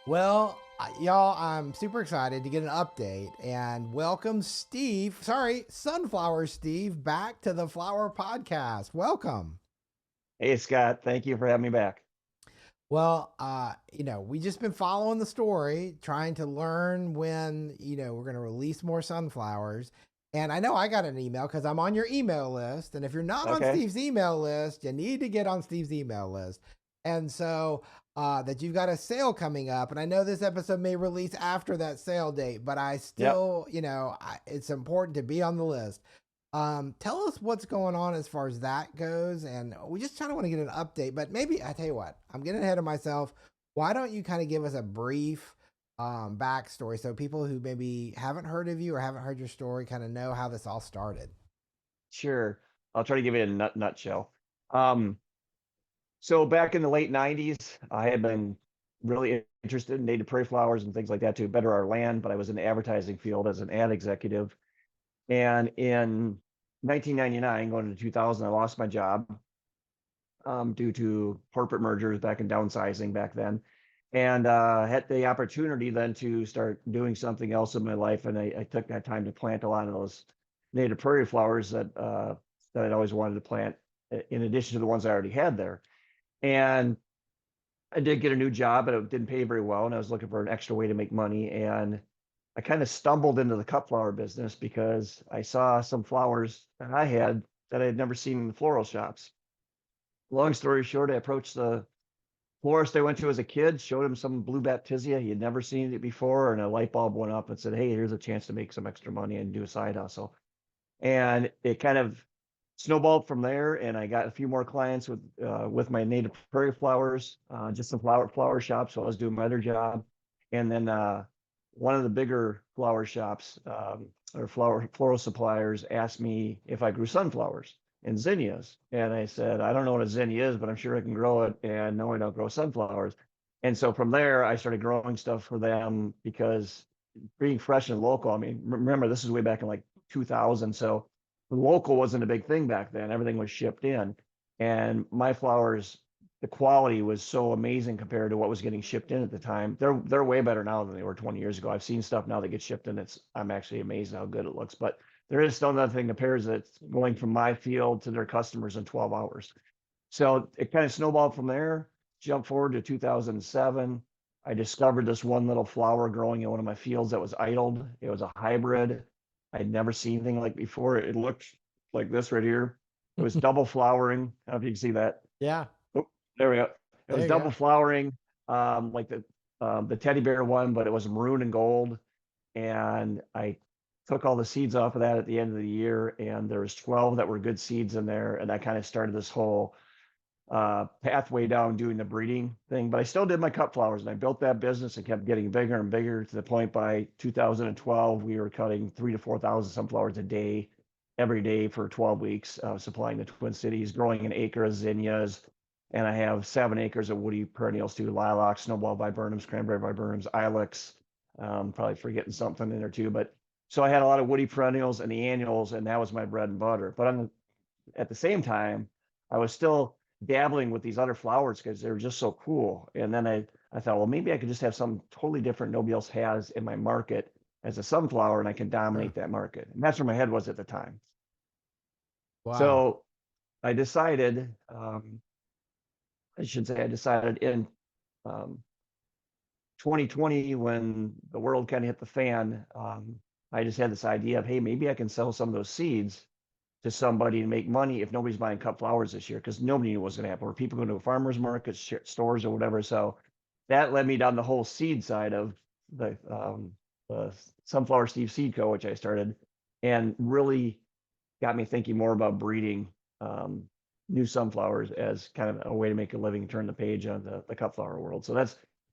Well, y'all, I'm super excited to get an update and welcome Sunflower Steve, back to the Flower Podcast. Welcome. Hey, Scott, thank you for having me back. Well, we just been following the story, trying to learn when, we're going to release more sunflowers. And I know I got an email because I'm on your email list. And if you're not on Okay. Steve's email list, you need to get on Steve's email list. And so that you've got a sale coming up. And I know this episode may release after that sale date, but I Yep. still, it's important to be on the list. Tell us what's going on as far as that goes, and we just kind of want to get an update. But maybe I tell you what, I'm getting ahead of myself. Why don't you kind of give us a brief backstory so people who maybe haven't heard of you or haven't heard your story kind of know how this all started? Sure. I'll try to give you a nutshell. Um, so back in the late 90s, I had been really interested in native prairie flowers and things like that to better our land, but I was in the advertising field as an ad executive. And in 1999, going into 2000, I lost my job due to corporate mergers back and downsizing back then. And had the opportunity then to start doing something else in my life. And I took that time to plant a lot of those native prairie flowers that I'd always wanted to plant, in addition to the ones I already had there. And I did get a new job, but it didn't pay very well. And I was looking for an extra way to make money. And I kind of stumbled into the cut flower business because I saw some flowers that I had that I had never seen in the floral shops. Long story short, I approached the florist I went to as a kid, showed him some blue baptisia. He had never seen it before, and a light bulb went up and said, "Hey, here's a chance to make some extra money and do a side hustle." And it kind of snowballed from there. And I got a few more clients with my native prairie flowers, just some flower shops while I was doing my other job. And then one of the bigger flower shops or floral suppliers asked me if I grew sunflowers and zinnias. And I said, I don't know what a zinnia is, but I'm sure I can grow it. And no, I don't grow sunflowers. And so from there, I started growing stuff for them because being fresh and local, I mean, remember, this is way back in like 2000. So the local wasn't a big thing back then. Everything was shipped in. And my flowers, the quality was so amazing compared to what was getting shipped in at the time. They're way better now than they were 20 years ago. I've seen stuff now that gets shipped in. I'm actually amazed how good it looks. But there is still another thing compares that's going from my field to their customers in 12 hours. So it kind of snowballed from there. Jump forward to 2007. I discovered this one little flower growing in one of my fields that was idled. It was a hybrid. I'd never seen anything like before. It looked like this right here. It was double flowering. I don't know if you can see that. Yeah, Oh, there we go. It was there you double go. flowering, like the teddy bear one, but it was maroon and gold. And I took all the seeds off of that at the end of the year, and there was 12 that were good seeds in there, and that kind of started this whole pathway down doing the breeding thing. But I still did my cut flowers, and I built that business and kept getting bigger and bigger to the point by 2012 we were cutting 3 to 4,000 sunflowers a day, every day for 12 weeks, supplying the Twin Cities, growing an acre of zinnias. And I have 7 acres of woody perennials too: lilacs, snowball viburnums, cranberry viburnums, ilex. Probably forgetting something in there too, but so I had a lot of woody perennials and the annuals, and that was my bread and butter. But at the same time, I was still dabbling with these other flowers because they were just so cool. And then I thought, well, maybe I could just have something totally different nobody else has in my market as a sunflower, and I can Sure. dominate that market. And that's where my head was at the time. Wow. So I decided, I should say, I decided in um, 2020, when the world kind of hit the fan, I just had this idea of, hey, maybe I can sell some of those seeds to somebody and make money if nobody's buying cut flowers this year, because nobody knew what was going to happen. Or people going to farmers markets, stores, or whatever. So that led me down the whole seed side of the Sunflower Steve Seed Co., which I started, and really got me thinking more about breeding new sunflowers as kind of a way to make a living, turn the page on the cut flower world. So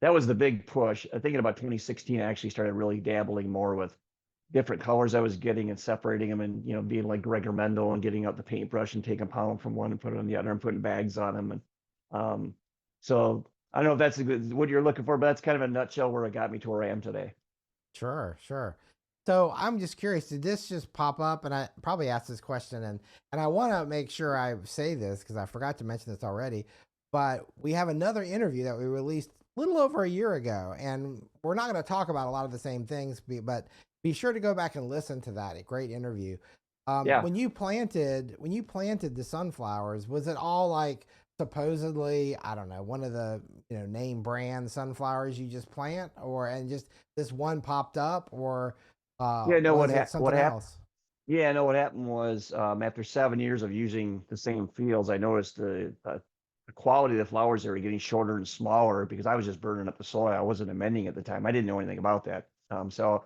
that was the big push. I think in about 2016, I actually started really dabbling more with different colors I was getting and separating them, and being like Gregor Mendel and getting out the paintbrush and taking a pound from one and put it on the other and putting bags on them. And so I don't know if that's what you're looking for, but that's kind of a nutshell where it got me to where I am today. Sure, sure. So I'm just curious, did this just pop up? And I probably asked this question, and I want to make sure I say this because I forgot to mention this already. But we have another interview that we released little over a year ago, and we're not going to talk about a lot of the same things, but be sure to go back and listen to that. A great interview. Yeah. When you planted the sunflowers, was it all like supposedly, I don't know, one of the name brand sunflowers you just plant, or and just this one popped up, or Yeah, no, was it what something happened? else? Yeah, no, what happened was after 7 years of using the same fields, I noticed the quality of the flowers they were getting shorter and smaller because I was just burning up the soil. I wasn't amending at the time. I didn't know anything about that. So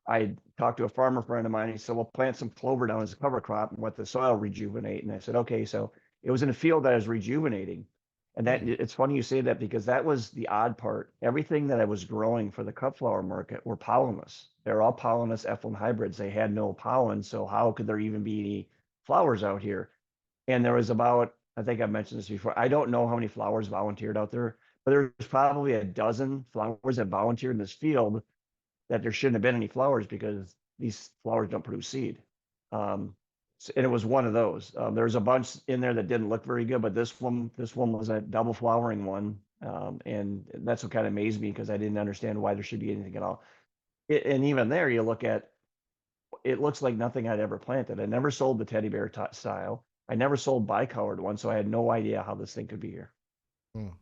I talked to a farmer friend of mine. He said, "Well, plant some clover down as a cover crop and let the soil rejuvenate." And I said, "Okay." So it was in a field that I was rejuvenating, and that Hmm. it's funny you say that because that was the odd part. Everything that I was growing for the cut flower market were pollinless. They're all pollinless F1 hybrids. They had no pollen, so how could there even be any flowers out here? And there was about, I think I've mentioned this before. I don't know how many flowers volunteered out there, but there's probably a dozen flowers that volunteered in this field that there shouldn't have been any flowers because these flowers don't produce seed. And it was one of those. There's a bunch in there that didn't look very good, but this one was a double flowering one. And that's what kind of amazed me because I didn't understand why there should be anything at all. And even there, you look at it looks like nothing I'd ever planted. I never sold the teddy bear style. I never sold bicolored one, so I had no idea how this thing could be here.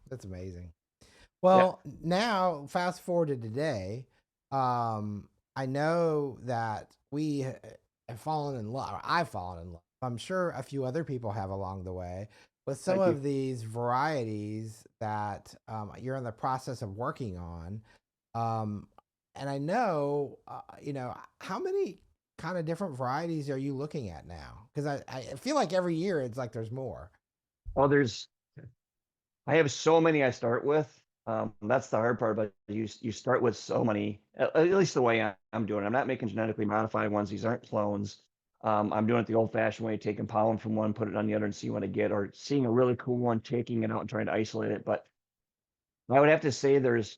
That's amazing. Yeah, Well, now fast forward to today. I know that we have fallen in love. Or I've fallen in love. I'm sure a few other people have along the way with some thank you. of these varieties that you're in the process of working on. Um, and I know, how many kind of different varieties are you looking at now? Because I feel like every year it's like there's more. Oh, I have so many I start with. That's the hard part, but you start with so many, at least the way I'm doing it. I'm not making genetically modified ones. These aren't clones. I'm doing it the old-fashioned way, taking pollen from one, put it on the other, and see what I get, or seeing a really cool one, taking it out and trying to isolate it. But I would have to say there's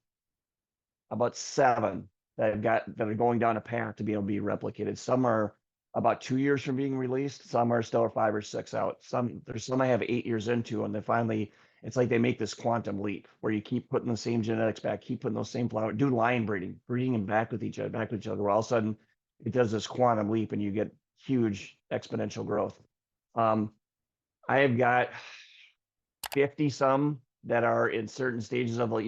about seven that I've got that are going down a path to be able to be replicated. Some are about 2 years from being released. Some are still 5 or 6 out. There's some I have 8 years into, and then finally it's like they make this quantum leap where you keep putting the same genetics back, keep putting those same flowers, do line breeding, breeding them back with each other, where all of a sudden it does this quantum leap and you get huge exponential growth. Um, I have got 50 some that are in certain stages of like,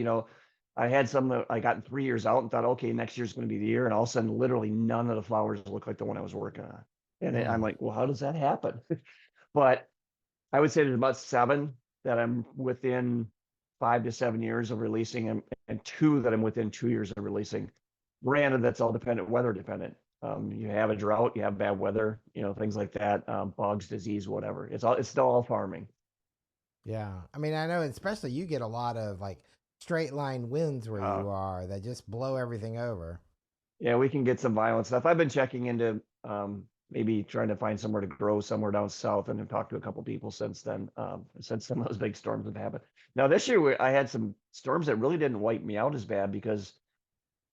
I had some that I got 3 years out and thought, okay, next year's going to be the year. And all of a sudden, literally none of the flowers look like the one I was working on. And I'm Mm. like, well, how does that happen? But I would say there's about seven that I'm within 5 to 7 years of releasing and two that I'm within 2 years of releasing. Granted, that's all dependent, weather dependent. You have a drought, you have bad weather, things like that, bugs, disease, whatever. It's still all farming. Yeah. I mean, I know especially you get a lot of like straight line winds where Uh, you are that just blow everything over. Yeah, we can get some violent stuff. I've been checking into maybe trying to find somewhere to grow somewhere down south and have talked to a couple people since then, since some of those big storms have happened. Now, this year I had some storms that really didn't wipe me out as bad because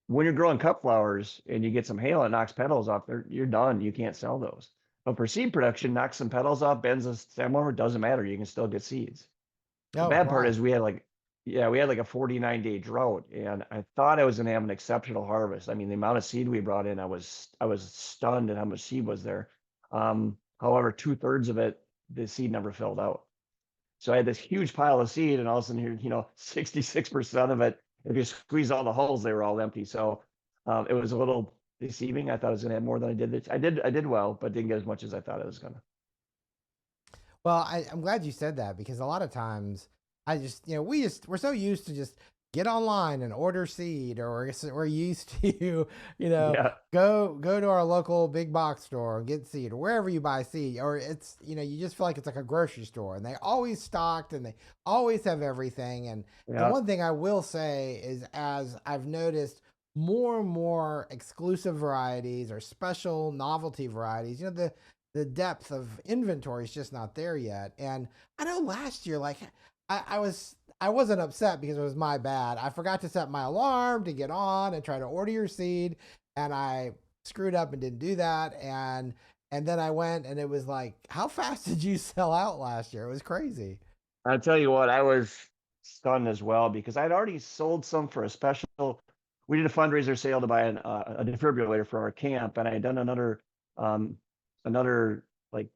when you're growing cut flowers and you get some hail, it knocks petals off, you're done. You can't sell those. But for seed production, knocks some petals off, bends the stem over, doesn't matter. You can still get seeds. The Oh, bad part right. is we had like a 49-day drought, and I thought I was going to have an exceptional harvest. I mean, the amount of seed we brought in, I was stunned at how much seed was there. However, 2/3 of it, the seed never filled out. So I had this huge pile of seed, and all of a sudden here, 66% of it, if you squeeze all the holes, they were all empty. So it was a little deceiving. I thought I was going to have more than I did. I did well, but didn't get as much as I thought I was going to. Well, I'm glad you said that because a lot of times I just, we're so used to just get online and order seed, or we're used to, Yeah, go to our local big box store and get seed, or wherever you buy seed, or it's, you just feel like it's like a grocery store and they always stocked and they always have everything. And yeah, one thing I will say is, as I've noticed more and more exclusive varieties or special novelty varieties, the depth of inventory is just not there yet. And I know last year, like I wasn't upset because it was my bad. I forgot to set my alarm to get on and try to order your seed, and I screwed up and didn't do that. And then I went and it was like, how fast did you sell out last year? It was crazy. I'll tell you what, I was. stunned as well because I'd already sold some for a special. We did a fundraiser sale to buy a defibrillator for our camp, and I had done another like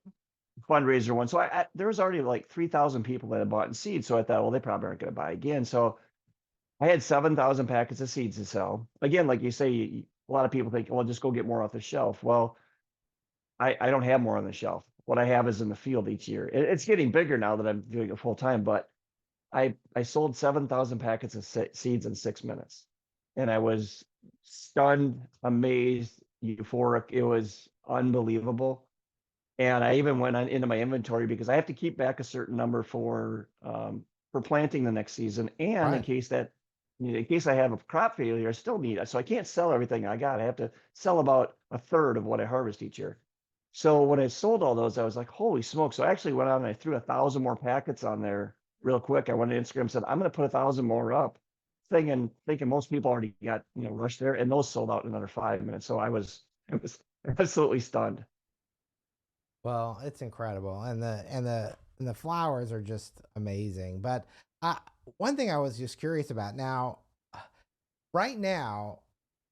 fundraiser one. So there was already like 3,000 people that had bought in seeds. So I thought, well, they probably aren't going to buy again. So I had 7,000 packets of seeds to sell. Again, like you say, a lot of people think, well, just go get more off the shelf. Well, I don't have more on the shelf. What I have is in the field each year. It's getting bigger now that I'm doing it full time, but I sold 7,000 packets of seeds in 6 minutes. And I was stunned, amazed, euphoric. It was unbelievable. And I even went into my inventory because I have to keep back a certain number for planting the next season, and Right. in case I have a crop failure, I still need it. So I can't sell everything I got. I have to sell about a third of what I harvest each year. So when I sold all those, I was like, holy smoke. So I actually went out and I threw 1,000 more packets on there real quick. I went to Instagram and said, I'm going to put 1,000 more up, thinking most people already got, rushed there, and those sold out in another 5 minutes. So I was absolutely stunned. Well, it's incredible, and the flowers are just amazing. But uh, one thing I was just curious about now, right now,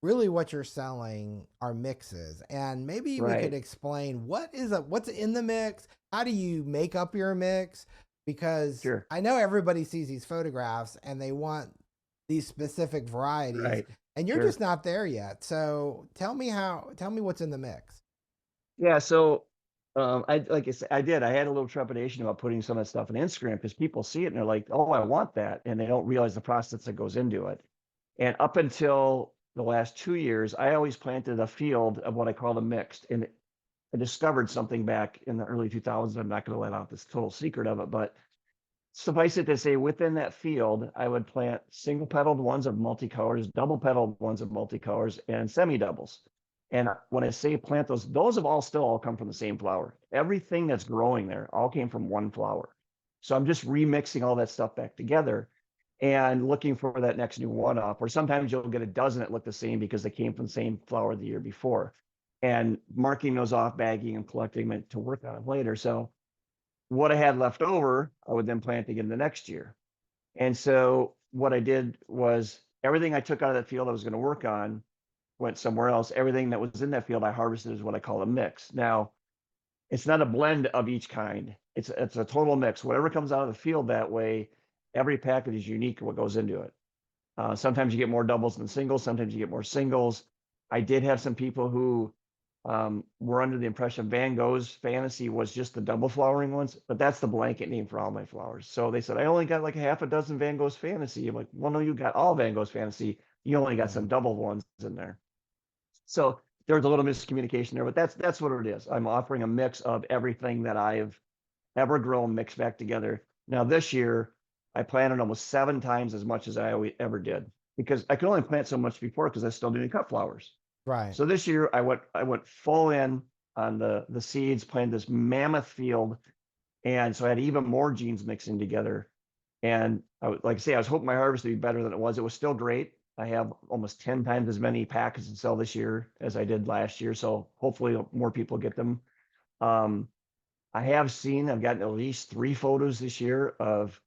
really what you're selling are mixes, and maybe we could Right. explain what's in the mix. How do you make up your mix? Because Sure. I know everybody sees these photographs and they want these specific varieties, Right. and you're Sure. just not there yet. So tell me what's in the mix. Yeah, so I like I said, I had a little trepidation about putting some of that stuff on Instagram because people see it and they're like, "Oh, I want that," and they don't realize the process that goes into it. And up until the last 2 years, I always planted a field of what I call a mixed. And I discovered something back in the early 2000s. I'm not going to let out this total secret of it, but suffice it to say, within that field, I would plant single petaled ones of multicolors, double petaled ones of multicolors, and semi doubles. And when I say plant those have all still all come from the same flower. Everything that's growing there all came from one flower. So I'm just remixing all that stuff back together and looking for that next new one off. Or sometimes you'll get a dozen that look the same because they came from the same flower the year before. And marking those off, bagging and collecting them to work on them later. So what I had left over, I would then plant again the next year. And so what I did was everything I took out of that field I was going to work on went somewhere else. Everything that was in that field I harvested is what I call a mix. Now, it's not a blend of each kind. It's a total mix. Whatever comes out of the field that way, every package is unique to what goes into it. Sometimes you get more doubles than singles. Sometimes you get more singles. I did have some people who were under the impression Van Gogh's Fantasy was just the double flowering ones, but that's the blanket name for all my flowers. So they said, I only got like a half a dozen Van Gogh's Fantasy. I'm like, well, no, you got all Van Gogh's Fantasy. You only got Yeah. some double ones in there. So there's a little miscommunication there, but that's what it is. I'm offering a mix of everything that I've ever grown mixed back together. Now this year, I planted almost 7 times as much as I ever did because I could only plant so much before because I still doing cut flowers. Right. So this year I went full in on the seeds, planted this mammoth field, and so I had even more genes mixing together. And like I say, I was hoping my harvest would be better than it was. It was still great. I have almost 10 times as many packets to sell this year as I did last year. So hopefully more people get them. Um, I've gotten at least 3 photos this year of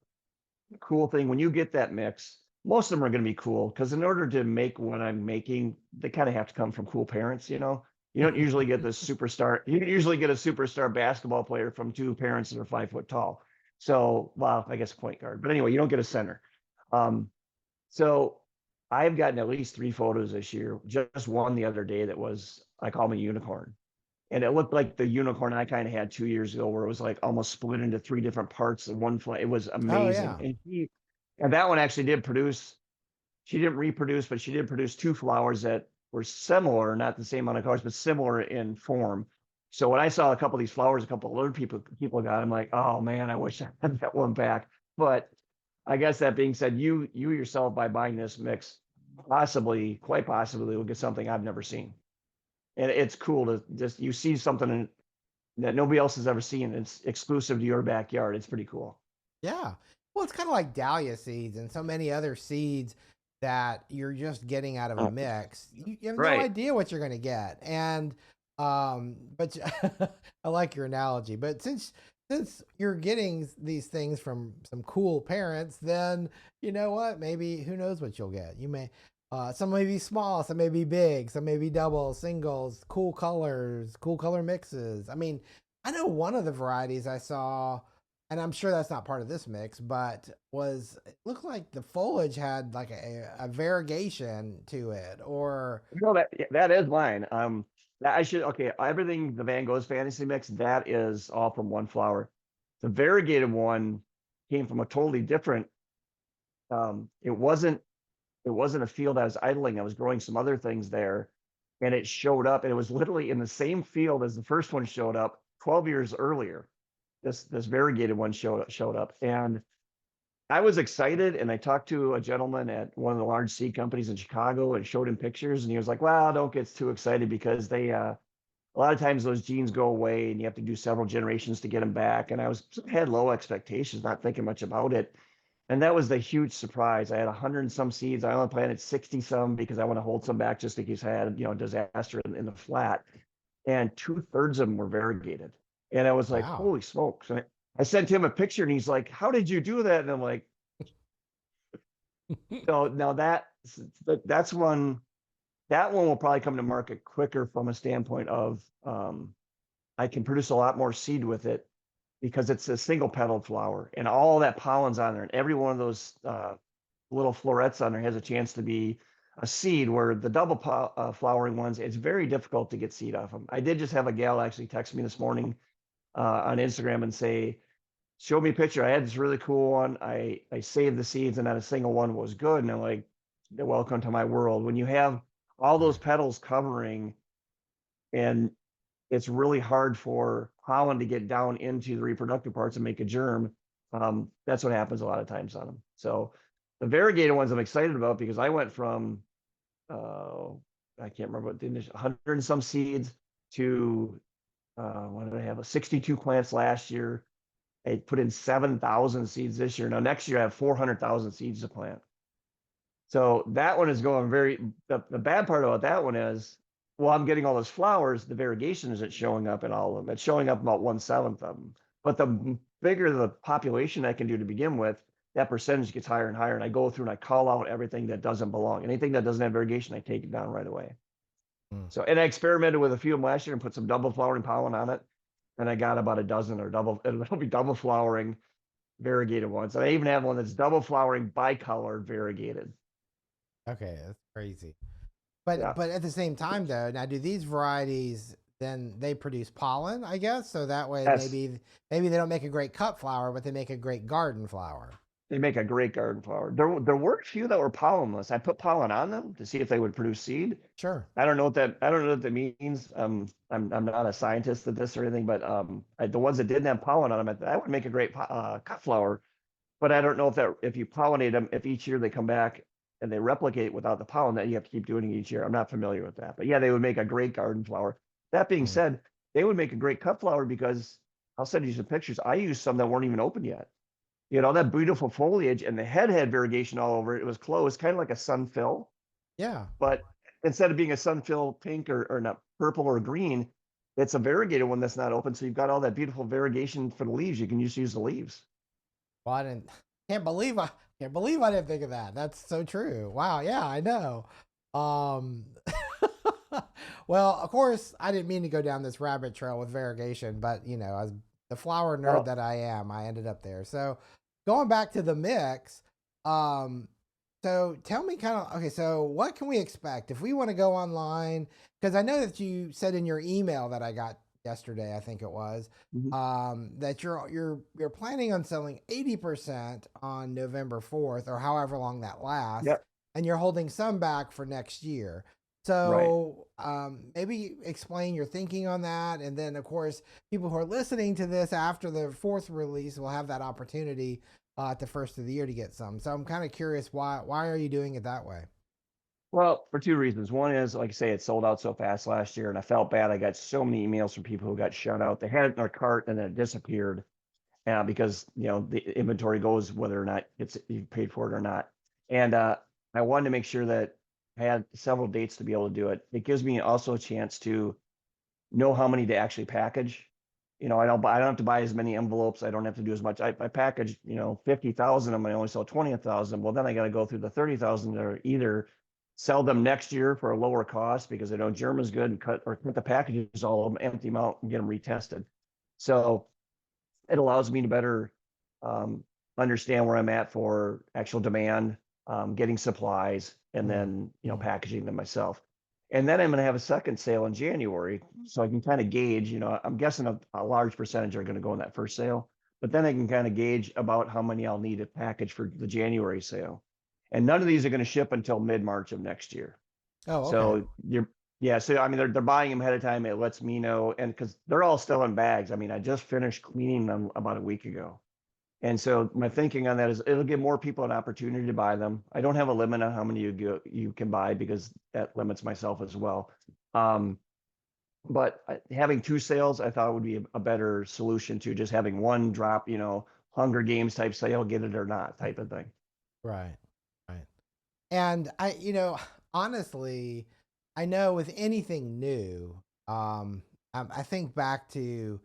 cool thing. When you get that mix, most of them are going to be cool because in order to make what I'm making, they kind of have to come from cool parents. You don't usually get this superstar. You usually get a superstar basketball player from 2 parents that are 5 foot tall. So, well, I guess point guard, but anyway, you don't get a center. Um, so I've gotten at least 3 photos this year. Just one the other day that was, I call him a unicorn, and it looked like the unicorn I kind of had 2 years ago, where it was like almost split into 3 different parts in one flight. It was Oh amazing, yeah. and that one actually did produce. She didn't reproduce, but she did produce 2 flowers that were similar, not the same amount of colors, but similar in form. So when I saw a couple of these flowers, a couple of other people got, I'm like, oh man, I wish I had that one back. But I guess that being said, you yourself by buying this mix, quite possibly, will get something I've never seen, and it's cool to just you see something that nobody else has ever seen. It's exclusive to your backyard. It's pretty cool. Yeah. Well, it's kind of like dahlia seeds and so many other seeds that you're just getting out of a mix. You have no Right. idea what you're going to get. And, but I like your analogy. But since since you're getting these things from some cool parents, then you know what? Maybe who knows what you'll get. You may, some may be small, some may be big, some may be doubles, singles, cool colors, cool color mixes. I mean, I know one of the varieties I saw, and I'm sure that's not part of this mix, but was it looked like the foliage had like a variegation to it, or No, that is mine. That I should okay. Everything the Van Gogh's Fantasy mix that is all from one flower. The variegated one came from a totally different. It wasn't a field I was idling. I was growing some other things there, and it showed up. And it was literally in the same field as the first one showed up 12 years earlier. This variegated one showed up, and I was excited, and I talked to a gentleman at one of the large seed companies in Chicago and showed him pictures, and he was like, "Well, don't get too excited because they a lot of times those genes go away, and you have to do several generations to get them back." And I had low expectations, not thinking much about it, and that was the huge surprise. I had 100 and some seeds. I only planted 60 some because I want to hold some back just in case I had disaster in the flat, and 2/3 of them were variegated, and I was like, wow. "Holy smokes!" And I sent him a picture, and he's like, "How did you do that?" And I'm like, so now that's one that one will probably come to market quicker from a standpoint of I can produce a lot more seed with it because it's a single petaled flower and all that pollen's on there, and every one of those little florets on there has a chance to be a seed. Where the double flowering ones, it's very difficult to get seed off them. I did just have a gal actually text me this morning on Instagram and say, "Show me a picture. I had this really cool one. I saved the seeds and not a single one was good." And I'm like, "Welcome to my world." When you have all those petals covering, and it's really hard for pollen to get down into the reproductive parts and make a germ. That's what happens a lot of times on them. So the variegated ones I'm excited about because I went from uh, I can't remember what the initial 100 and some seeds to what did I have? 62 plants last year. I put in 7,000 seeds this year. Now next year I have 400,000 seeds to plant. So that one is going the bad part about that one is, well, I'm getting all those flowers. The variegation isn't showing up in all of them. It's showing up about 1/7 of them. But the bigger the population I can do to begin with, that percentage gets higher and higher. And I go through and I call out everything that doesn't belong. Anything that doesn't have variegation, I take it down right away. Mm. So, and I experimented with a few of them last year and put some double flowering pollen on it. And I got about a dozen or it'll be double flowering variegated ones. And I even have one that's double flowering bicolored variegated. Okay, that's crazy. But Yeah. at the same time though, now do these varieties then they produce pollen, I guess? So that way Yes. maybe they don't make a great cut flower, but they make a great garden flower. They make a great garden flower. There were a few that were pollenless. I put pollen on them to see if they would produce seed. Sure. I don't know what that means. I'm not a scientist at this or anything, but the ones that didn't have pollen on them, that would make a great cut flower. But I don't know if you pollinate them, if each year they come back and they replicate without the pollen, that you have to keep doing it each year. I'm not familiar with that, but yeah, they would make a great garden flower. That being Mm. said, they would make a great cut flower because I'll send you some pictures. I used some that weren't even open yet. You know, that beautiful foliage, and the head had variegation all over it. It was closed, kind of like a sunfill, Yeah. but instead of being a sunfill pink or not purple or green, it's a variegated one that's not open. So you've got all that beautiful variegation for the leaves. You can just use the leaves. Well, I didn't can't believe I can't believe I didn't think of that. That's so true. Wow, yeah, I know. Um well, of course, I didn't mean to go down this rabbit trail with variegation, but you know, as the flower nerd Well, that I am, I ended up there. So, going back to the mix, um so tell me kind of okay, so what can we expect if we want to go online? Because I know that you said in your email that I got yesterday, I think it was, mhm. that you're planning on selling 80% on November 4th or however long that lasts, Yep, and you're holding some back for next year. right. So maybe explain your thinking on that, and then of course people who are listening to this after the fourth release will have that opportunity at the first of the year to get some. So I'm kind of curious why are you doing it that way? Well, for two reasons. One is, like I say, it sold out so fast last year, and I felt bad. I got so many emails from people who got shut out. They had it in their cart and then it disappeared because the inventory goes whether or not it's you paid for it or not. And I wanted to make sure that I had several dates to be able to do it. It gives me also a chance to know how many to actually package. I don't have to buy as many envelopes. I don't have to do as much. I package, 50,000 of them. I only sell 20,000. Well, then I got to go through the 30,000 that are either sell them next year for a lower cost because I know German's good and cut the packages, all of them, empty them out and get them retested. So it allows me to better um, understand where I'm at for actual demand, getting supplies, and then packaging them myself. And then I'm going to have a second sale in January, so I can kind of gauge. I'm guessing a large percentage are going to go in that first sale, but then I can kind of gauge about how many I'll need to package for the January sale. And none of these are going to ship until mid-March of next year. Oh, okay. So yeah. So I mean, they're buying them ahead of time. It lets me know, and because they're all still in bags. I mean, I just finished cleaning them about a week ago, and so my thinking on that is it'll give more people an opportunity to buy them. I don't have a limit on how many you can buy because that limits myself as well. Um, but having two sales, I thought would be a better solution to just having one drop. Hunger Games type sale, get it or not type of thing. Right. Right. And honestly, I know with anything new, I think back to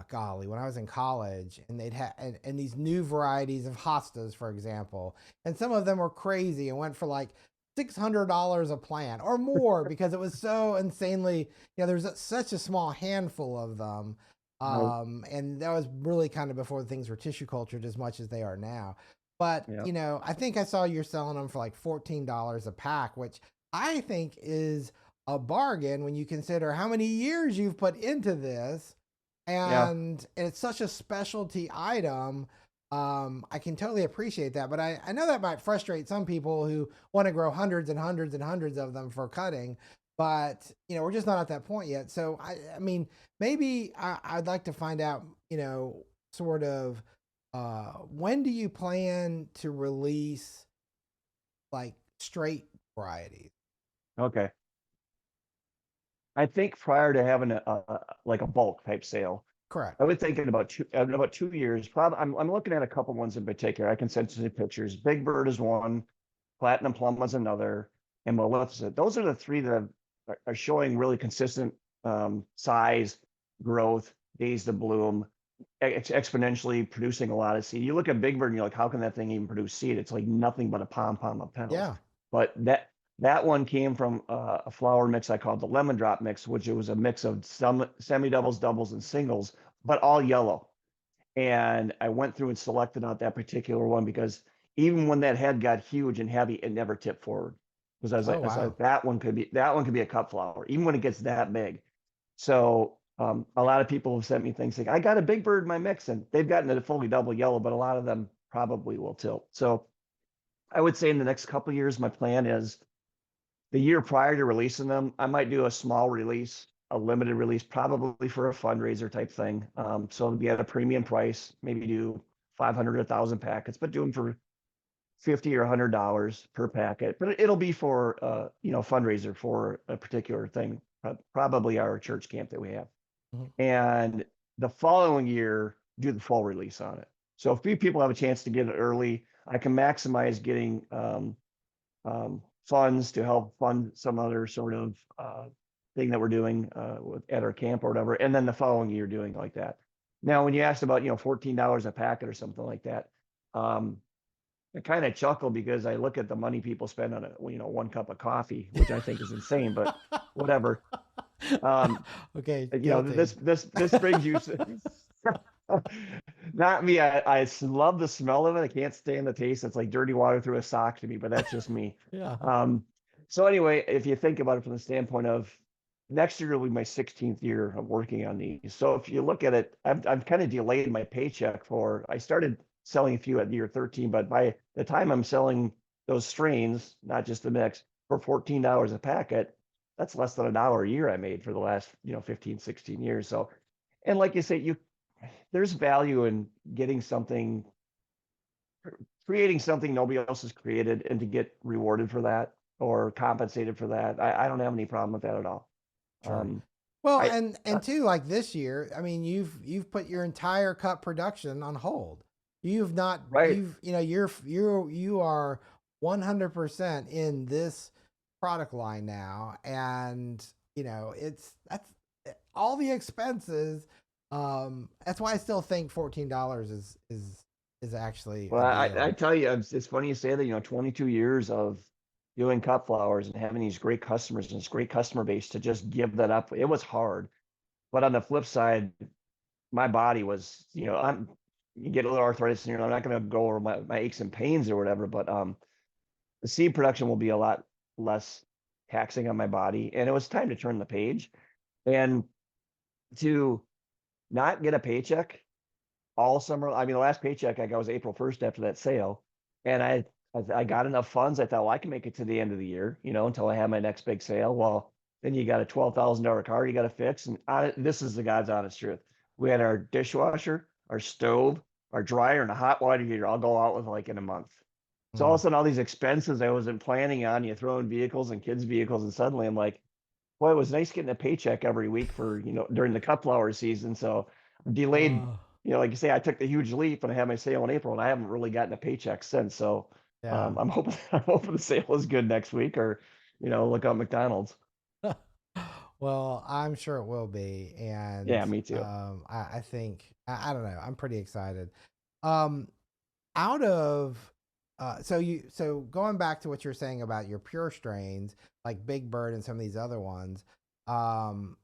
golly, when I was in college, and they'd had and these new varieties of hostas, for example, and some of them were crazy and went for like $600 a plant or more because it was so insanely. There's such a small handful of them, Right. and that was really kind of before things were tissue cultured as much as they are now. But Yeah. I think I saw you're selling them for like $14 a pack, which I think is a bargain when you consider how many years you've put into this, Yeah. and it's such a specialty item. I can totally appreciate that, but I know that might frustrate some people who want to grow hundreds and hundreds and hundreds of them for cutting, but we're just not at that point yet. So I mean, maybe I'd like to find out, sort of, when do you plan to release like straight varieties? Okay. I think prior to having like a bulk type sale, Correct. I would think in about 2 years. Probably, I'm looking at a couple ones in particular. I can send you pictures. Big Bird is one, Platinum Plum is another, and Maleficent. Those are the three that are showing really consistent size, growth, days to bloom, exponentially producing a lot of seed. You look at Big Bird and you're like, how can that thing even produce seed? It's like nothing but a pom pom of petals. Yeah. But that one came from a flower mix I called the Lemon Drop mix, which it was a mix of some semi doubles, doubles, and singles, but all yellow. And I went through and selected out that particular one because even when that head got huge and heavy, it never tipped forward. Because Oh, I was wow. like, that one could be a cut flower, even when it gets that big. So a lot of people have sent me things like, I got a Big Bird in my mix, and they've gotten it fully double yellow, but a lot of them probably will tilt. So I would say in the next couple of years, my plan is the year prior to releasing them, I might do a small release, a limited release, probably for a fundraiser type thing. So it'll be at a premium price, maybe do 500, 1,000 packets, but do them for 50 or $100 per packet. But it'll be for, fundraiser for a particular thing, probably our church camp that we have. Mhm. And the following year, do the full release on it. So if few people have a chance to get it early, I can maximize getting funds to help fund some other sort of thing that we're doing at our camp or whatever, and then the following year doing like that. Now, when you asked about $14 a packet or something like that, I kind of chuckle because I look at the money people spend on one cup of coffee, which I think is insane, but whatever. Um, Okay, guilty. this brings you. Not me. I love the smell of it. I can't stand the taste. It's like dirty water through a sock to me, but that's just me. Yeah. Um, so anyway, if you think about it from the standpoint of next year will be my 16th year of working on these. So if you look at it, I've kind of delayed my paycheck I started selling a few at year 13, but by the time I'm selling those strains, not just the mix, for $14 a packet, that's less than $1 a year I made for the last, 15, 16 years. So, and like you say, there's value in getting something, creating something nobody else has created, and to get rewarded for that or compensated for that. I don't have any problem with that at all. Sure. Um, Well, I and too, like this year, I mean, you've put your entire cup production on hold. You've not right. you've you are 100% in this product line now, and it's that's all the expenses That's why I still think $14 is actually Well, a I deal. tell you, it's funny you say that, 22 years of doing cut flowers and having these great customers and this great customer base to just give that up. It was hard. But on the flip side, my body was, you get a little arthritis and I'm not going to go over my aches and pains or whatever, but the seed production will be a lot less taxing on my body. And it was time to turn the page and to not get a paycheck all summer. I mean, the last paycheck I got was April 1st after that sale. And I got enough funds. I thought, well, I can make it to the end of the year, until I have my next big sale. Well, then you got a $12,000 car you got to fix. And this is the God's honest truth. We had our dishwasher, our stove, our dryer, and a hot water heater all go out with like in a month. So all Mm. of a sudden, all these expenses I wasn't planning on, you throw in vehicles and kids' vehicles, and suddenly I'm like, boy, it was nice getting a paycheck every week for, during the cut flower season. So delayed, Oh, like you say, I took the huge leap and I had my sale in April and I haven't really gotten a paycheck since. So yeah. I'm hoping I'm hoping the sale is good next week or, look out McDonald's. Well, I'm sure it will be, and Yeah, me too. I think I don't know. I'm pretty excited. Um, out of so going back to what you're saying about your pure strains like Big Bird and some of these other ones, um,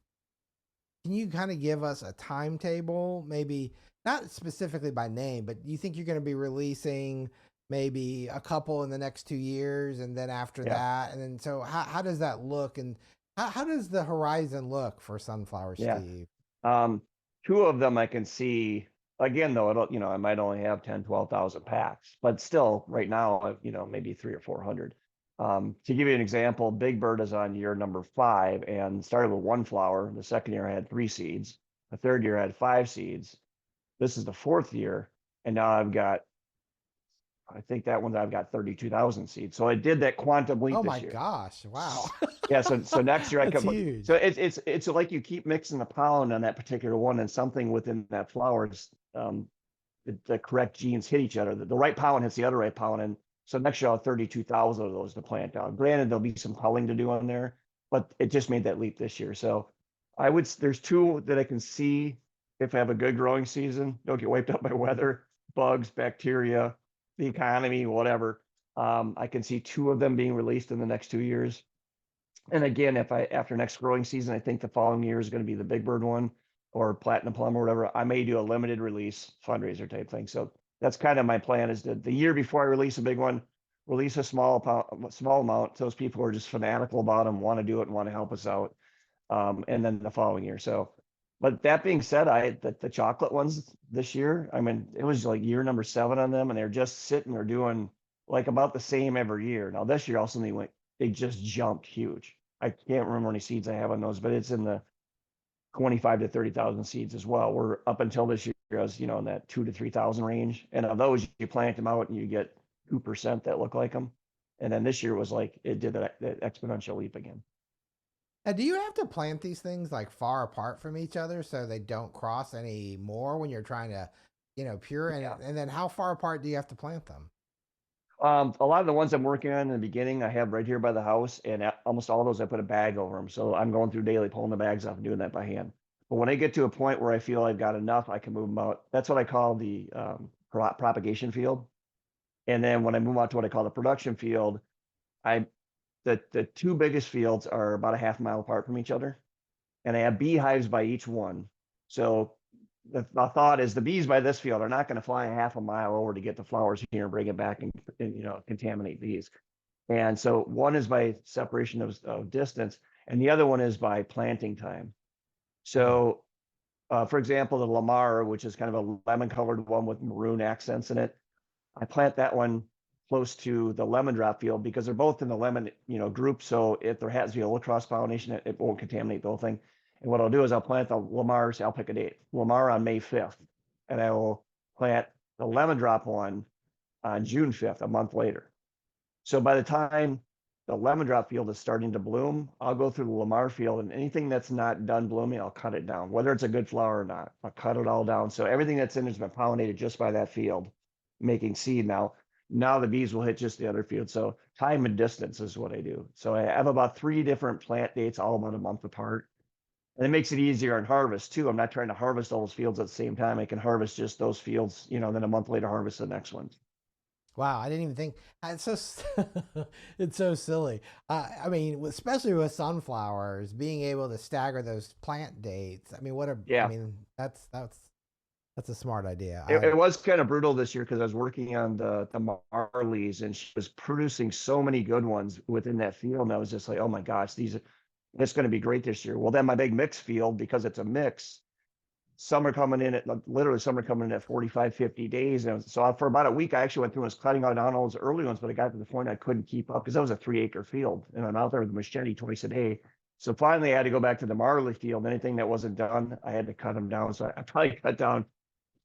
can you kind of give us a timetable? Maybe not specifically by name, but you think you're going to be releasing maybe a couple in the next 2 years, and then after Yeah. that, and then so how does that look, and how does the horizon look for Sunflower Yeah. Steve? Um, Two of them I can see again, though, I might only have 10, 12,000 packs, but still right now, maybe three or 400. To give you an example, Big Bird is on year number 5 and started with one flower. The second year I had 3 seeds. The third year I had 5 seeds. This is the fourth year. And now I think that one I've got 32,000 seeds. So I did that quantum leap Oh my this year. gosh! Wow, Yeah, so next year I that's come. So huge. it's like you keep mixing the pollen on that particular one, and something within that flower is the correct genes hit each other. The right pollen hits the other right pollen, and so next year I'll have 32,000 of those to plant down. Granted, there'll be some culling to do on there, but it just made that leap this year. So there's two that I can see if I have a good growing season, don't get wiped out by weather, bugs, bacteria, the economy, whatever. I can see two of them being released in the next 2 years. And again, if I after next growing season, I think the following year is going to be the Big Bird one or Platinum Plum or whatever. I may do a limited release fundraiser type thing. So that's kind of my plan is that the year before I release a big one, release a small amount. Those people who are just fanatical about them, want to do it and want to help us out. And then the following year. So, but that being said, the chocolate ones this year, I mean, it was like year number 7 on them, and they're just sitting there doing like about the same every year. Now this year, also they just jumped huge. I can't remember how many seeds I have on those, but it's in the 25 to 30,000 seeds as well. We're up until this year, I was, in that 2 to 3,000 range. And of those, you plant them out and you get 2% that look like them. And then this year was like, it did that exponential leap again. And do you have to plant these things like far apart from each other so they don't cross any more when you're trying to, pure? Yeah. And then how far apart do you have to plant them? A lot of the ones I'm working on in the beginning, I have right here by the house, and almost all of those I put a bag over them. So I'm going through daily, pulling the bags off and doing that by hand. But when I get to a point where I feel I've got enough, I can move them out. That's what I call the propagation field. And then when I move out to what I call the production field, I the two biggest fields are about a half mile apart from each other, and I have beehives by each one. So the thought is the bees by this field are not going to fly a half a mile over to get the flowers here and bring it back and contaminate these. And so one is by separation of distance, and the other one is by planting time. Mm. So, for example, the Lamar, which is kind of a lemon colored one with maroon accents in it, I plant that one close to the lemon drop field because they're both in the lemon, group. So if there has to be a little cross pollination, it won't contaminate the whole thing. And what I'll do is I'll plant the Lamar, I'll pick a date, Lamar on May 5th, and I will plant the lemon drop one on June 5th, a month later. So by the time the lemon drop field is starting to bloom, I'll go through the Lamar field, and anything that's not done blooming, I'll cut it down, whether it's a good flower or not. I'll cut it all down. So everything that's in has been pollinated just by that field, making seed now. Now the bees will hit just the other field. So time and distance is what I do. So I have about 3 different plant dates, all about a month apart. And it makes it easier on harvest too. I'm not trying to harvest all those fields at the same time. I can harvest just those fields, then a month later harvest the next one. Wow, I didn't even think it's it's so silly. I mean, especially with sunflowers, being able to stagger those plant dates. I mean, I Yeah. mean, that's a smart idea. It was kind of brutal this year because I was working on the Marleys and she was producing so many good ones within that field. And I was just like, oh my gosh, it's going to be great this year. Well, then my big mix field, because it's a mix, some are coming in at literally some are coming in at 45, 50 days. And so for about a week, I actually went through and was cutting out down all those early ones, but I got to the point I couldn't keep up because that was a 3 acre field. And I'm out there with a machete twice a day. So finally I had to go back to the Marley field. Anything that wasn't done, I had to cut them down. So I probably cut down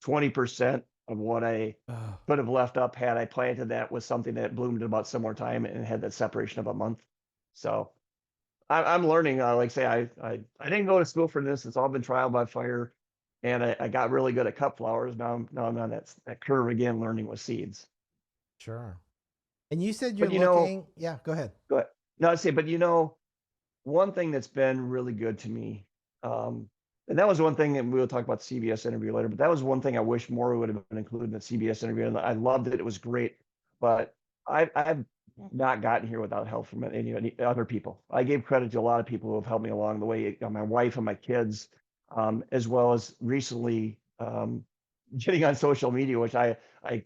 20% of what I Oh, could have left up had I planted that with something that bloomed at about similar time and had that separation of a month. So I'm learning. Like I say, I didn't go to school for this. It's all been trial by fire, and I got really good at cut flowers. Now I'm on that curve again, learning with seeds. sure. And you said you're But looking. Yeah, go ahead. go ahead. No, I say, but one thing that's been really good to me, um, and that was one thing, and we'll talk about the CBS interview later, but that was one thing I wish more would have been included in the CBS interview. And I loved it. It was great. But I've not gotten here without help from any other people. I gave credit to a lot of people who have helped me along the way, my wife and my kids, as well as recently getting on social media, which I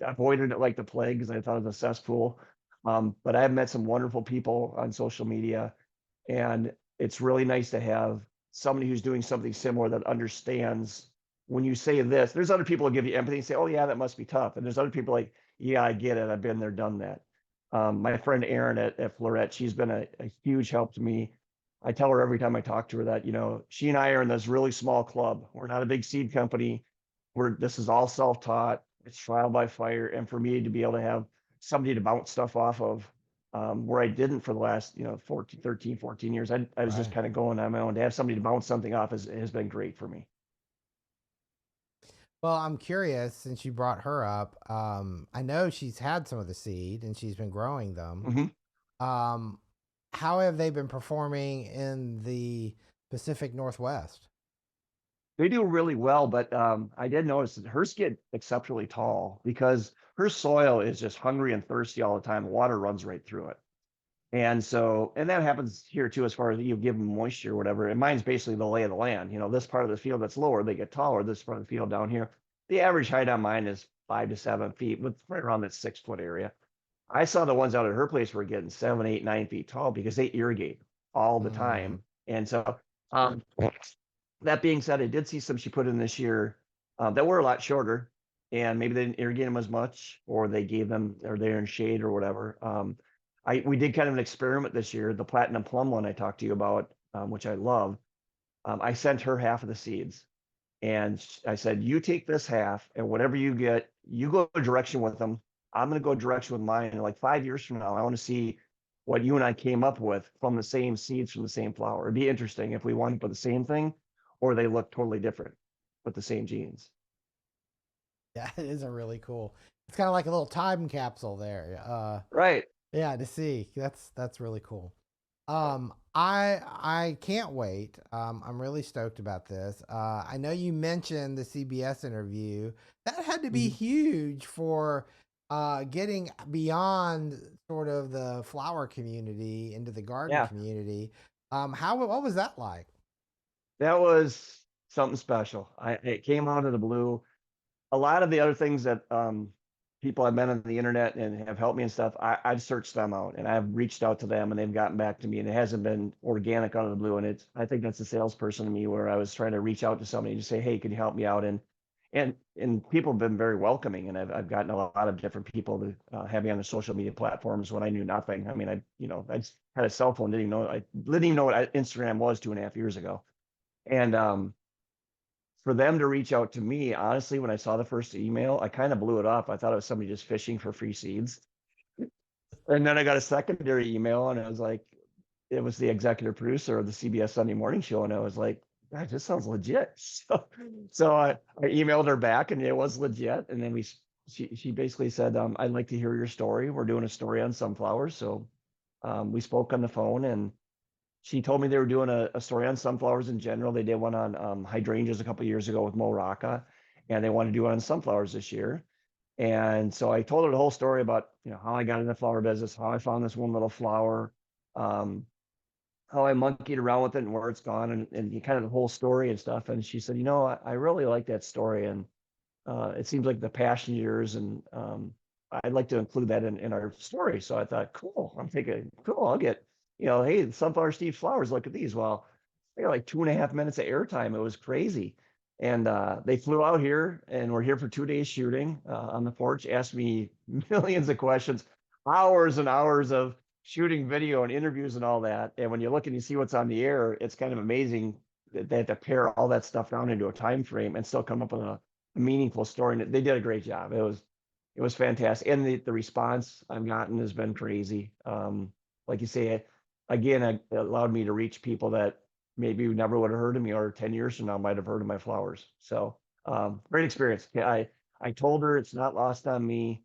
avoided it like the plague because I thought it was a cesspool. But I've met some wonderful people on social media, and it's really nice to have somebody who's doing something similar that understands when you say this. There's other people who give you empathy and say, oh, yeah, that must be tough. And there's other people like, yeah, I get it. I've been there, done that. My friend Erin at Florette, she's been a huge help to me. I tell her every time I talk to her that, she and I are in this really small club. We're not a big seed company. This is all self taught, it's trial by fire. And for me to be able to have somebody to bounce stuff off of, where I didn't for the last, 14, 13, 14 years. I was just Right. kind of going on my own. To have somebody to bounce something off has been great for me. Well, I'm curious since you brought her up. I know she's had some of the seed and she's been growing them. Mhm. Um, how have they been performing in the Pacific Northwest? They do really well, but I did notice that hers get exceptionally tall because her soil is just hungry and thirsty all the time. Water runs right through it. And that happens here too, as far as you give them moisture or whatever. And mine's basically the lay of the land. This part of the field that's lower, they get taller. This part of the field down here, the average height on mine is 5 to 7 feet, with right around that 6 foot area. I saw the ones out at her place were getting 7, 8, 9 feet tall because they irrigate all the Mm, time. And so, that being said, I did see some she put in this year that were a lot shorter, and maybe they didn't irrigate them as much, or they gave them, or they're in shade or whatever. We did kind of an experiment this year. The platinum plum one I talked to you about, which I love. I sent her half of the seeds, and I said, "You take this half, and whatever you get, you go a direction with them. I'm going to go a direction with mine. And like 5 years from now, I want to see what you and I came up with from the same seeds from the same flower. It'd be interesting if we wind up with the same thing, or they look totally different, but the same genes." yeah, it is a really cool. It's kind of like a little time capsule there. Right. Yeah, to see. That's really cool. Right. I can't wait. I'm really stoked about this. I know you mentioned the CBS interview. That had to be Mhm. huge for getting beyond sort of the flower community into the garden Yeah. community. What was that like? That was something special. It came out of the blue. A lot of the other things that people I've met on the internet and have helped me and stuff, I've searched them out and I've reached out to them and they've gotten back to me, and it hasn't been organic out of the blue. And I think that's a salesperson to me, where I was trying to reach out to somebody to say, hey, can you help me out? And people have been very welcoming, and I've gotten a lot of different people to have me on the social media platforms when I knew nothing. I mean, I just had a cell phone, didn't even know what Instagram was 2.5 years ago. And for them to reach out to me, honestly, when I saw the first email, I kind of blew it off. I thought it was somebody just fishing for free seeds. And then I got a secondary email, and it was like, it was the executive producer of the CBS Sunday Morning Show. And I was like, that just sounds legit. So I emailed her back, and it was legit. And then she basically said, I'd like to hear your story. We're doing a story on sunflowers. So we spoke on the phone, and she told me they were doing a story on sunflowers in general. They did one on hydrangeas a couple years ago with Mo Rocca, and they want to do it on sunflowers this year. And so I told her the whole story about, how I got in the flower business, how I found this one little flower, um, how I monkeyed around with it and where it's gone, and kind of the whole story and stuff. And she said, I really like that story, and it seems like the passion of yours, and I'd like to include that in our story. So I thought, cool. I'm thinking, cool. I'll get, hey, the Sunflower Steve flowers. Look at these. Well, they got like 2.5 minutes of airtime. It was crazy. And they flew out here, and we're here for 2 days shooting on the porch. Asked me millions of questions, hours and hours of shooting video and interviews and all that. And when you look and you see what's on the air, it's kind of amazing that they had to pare all that stuff down into a time frame and still come up with a meaningful story. And they did a great job. It was fantastic. And the response I've gotten has been crazy. Like you say, again, it allowed me to reach people that maybe never would have heard of me, or 10 years from now might have heard of my flowers. So great experience. Yeah, I told her it's not lost on me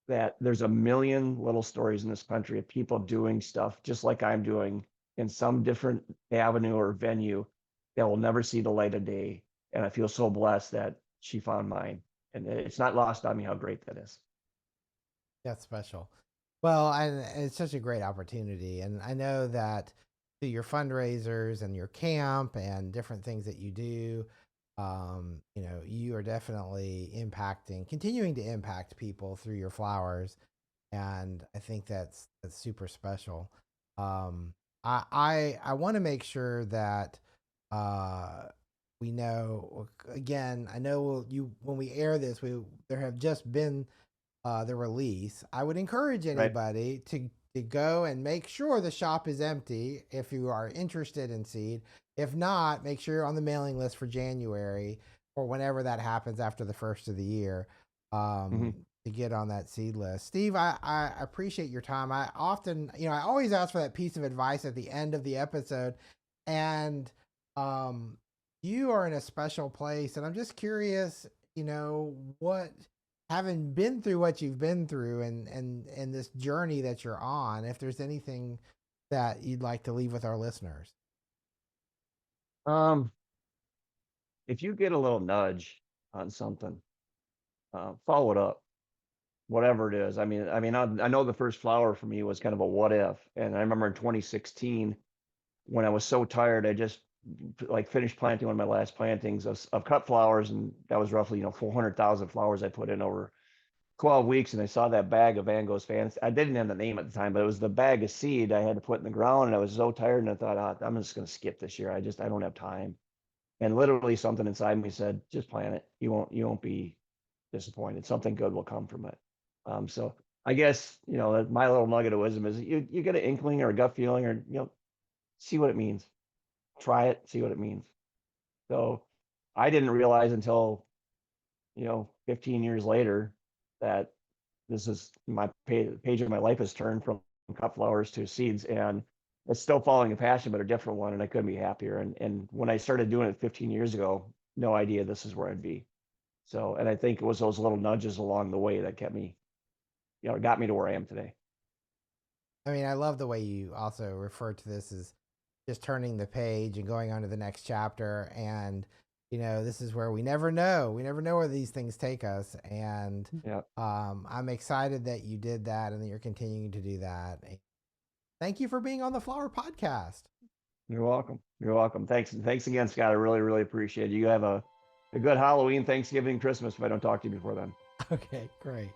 that there's a million little stories in this country of people doing stuff just like I'm doing in some different avenue or venue that will never see the light of day. And I feel so blessed that she found mine. And it's not lost on me how great that is. That's special. Well, and it's such a great opportunity. And I know that through your fundraisers and your camp and different things that you do, you are definitely continuing to impact people through your flowers. And I think that's super special. I want to make sure that uh, we know. Again, I know you when we air this, there have just been the release. I would encourage Right. anybody to go and make sure the shop is empty if you are interested in seed. If not, make sure you're on the mailing list for January or whenever that happens after the first of the year, Mm-hmm. to get on that seed list. Steve, I appreciate your time. I often, I always ask for that piece of advice at the end of the episode, and um, you are in a special place, and I'm just curious, what having been through what you've been through and this journey that you're on, if there's anything that you'd like to leave with our listeners. Um, if you get a little nudge on something, follow it up, whatever it is. I know the first flower for me was kind of a what if, and I remember in 2016 when I was so tired, I just like finished planting one of my last plantings of cut flowers, and that was roughly 400,000 flowers I put in over 12 weeks. And I saw that bag of Van Gogh's Fantasy. I didn't have the name at the time, but it was the bag of seed I had to put in the ground, and I was so tired, and I thought, I'm just going to skip this year. I don't have time. And literally something inside me said, just plant it. You won't be disappointed. Something good will come from it. So I guess, my little nugget of wisdom is you get an inkling or a gut feeling, or, see what it means. Try it, see what it means. So I didn't realize until, 15 years later that this is my page of my life has turned from cut flowers to seeds, and it's still following a passion, but a different one. And I couldn't be happier. And when I started doing it 15 years ago, no idea this is where I'd be. So, and I think it was those little nudges along the way that kept me, got me to where I am today. I mean, I love the way you also refer to this as just turning the page and going on to the next chapter. And, this is where we never know. We never know where these things take us. And Yeah. I'm excited that you did that and that you're continuing to do that. Thank you for being on the Flower Podcast. You're welcome. You're welcome. Thanks again, Scott. I really, really appreciate it. You have a good Halloween, Thanksgiving, Christmas if I don't talk to you before then. Okay, great.